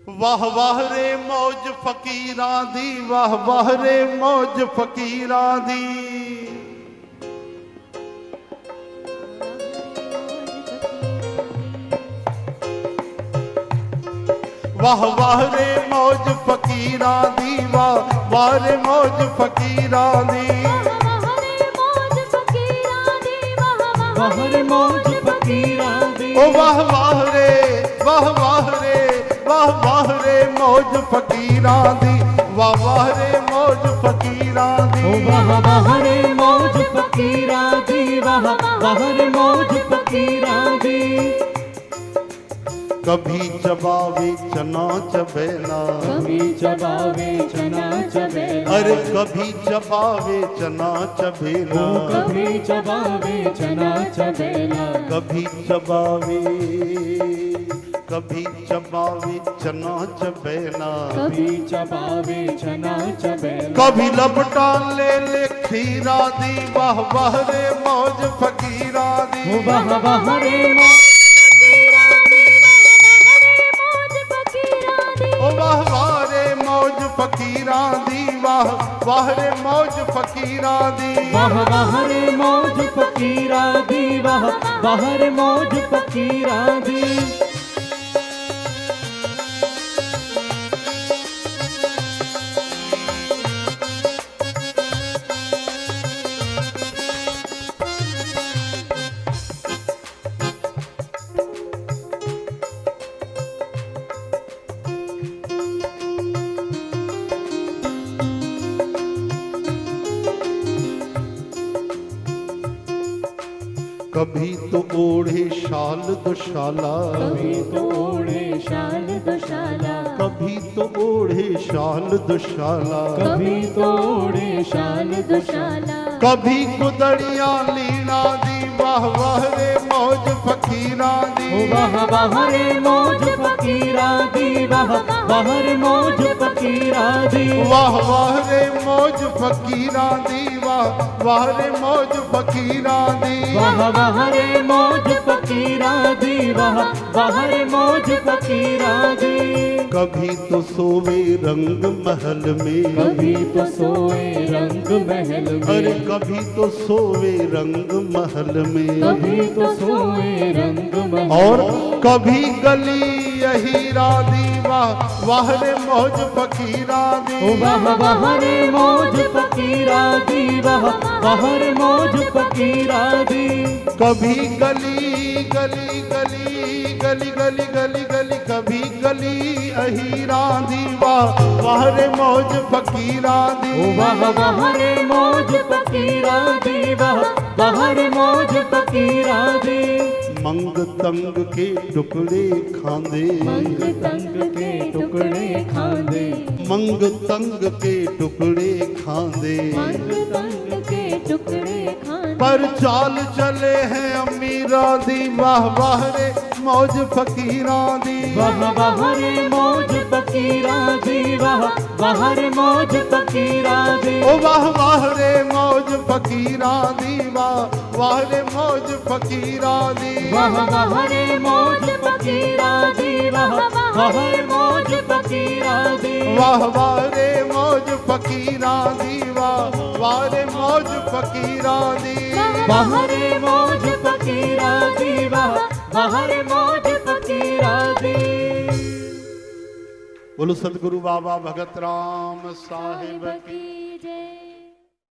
वाह वाह रे मौज फकीरां दी, वाह वाह रे मौज फकीरां दी। वाह वाह रे मौज फकीरां दी, वाह वाह रे मौज फकीरां दी। वाह रे मौज फकीरां दी, ओ वाह वाह रे, वाह वाह रे, वाह वाह रे मौज फकीरां दी, वाह वाह रे मौज फकीरां दी। ओ वाह वाह रे मौज फकीरां दी, वाह वाह रे मौज फकीरां दी। कभी चबावे चना चबेला, कभी चबावे चना चबेला, अरे कभी चबावे चना चबेला, कभी चबावे चना चबेला, कभी चबावे, कभी चबावे चना चबेला, कभी चबावे चना चबेला, कभी लपटा ले ले खीरा दी, वाह वाह रे मौज फकीरा दी। ओ वाह वाह रे मौज ओ वाह वाह रे मौज फकीरा दी, वाह वाह रे मौज फकीरा दी। वाह वाह रे मौज फकीरां दी, वाह वाह रे मौज फकीरां दी। कभी तो ओढ़े शाल दुशाला, कभी तो ओढ़े शाल दुशाला, कभी तो ओढ़े शाल दुशाला, कभी तो ओढ़े शाल दुशाला, कभी कुदड़िया लीना दी, वाह वाह रे मौज फकीरा दी। ओ वाह वाह रे मौज फकीरां दी, वाह वाह रे मौज फकीरां दी। वाह वाह रे मौज फकीरा दी, वाह वाह रे मौज फकीरा दी। वाह वाह रे मौज फकीरां दी, वाह वाह रे मौज फकीरां दी। कभी तो सोवे रंग महल में, कभी तो सोए रंग महल अरे में, कभी तो सोवे रंग महल में, कभी तो सोए रंग महल, और कभी गली हीरा दी, वाह वाह रे मौज फकीरा दी। ओ वाह वाह रे मौज फकीरां दी, वाह वाह रे मौज फकीरां दी। कभी गली गली गली गली गली गली गली, कभी गली हीरा दी, वाह वाह रे मौज फकीरा दी। ओ वाह वाह रे मौज फकीरां दी, वाह वाह रे मौज फकीरां दी। मंग तंग के टुकड़े खांदे, मंग तंग के टुकड़े खांदे, मंग तंग के टुकड़े खांदे, मंग तंग के टुकड़े खांदे। पर चाल चले हैं अमीरा दी, वाह वाह रे मौज फकीरा दी। वाह वाह रे मौज फकीरां दी, वाह वाह रे मौज फकीरां दी। ओ वाह वाह रे मौज फकीरा दी, वाह वाह रे मौज फकीरा दी। वाह वाह रे मौज फकीरां दी, वाह वाह रे मौज फकीरां दी। वाह वाह रे मौज फकीरा दी, वाह वाह रे मौज फकीरा दी। वाह रे मौज फकीरां दी, वाह वाह रे मौज फकीरां दी। बोलो सतगुरु बाबा भगत राम साहिब की।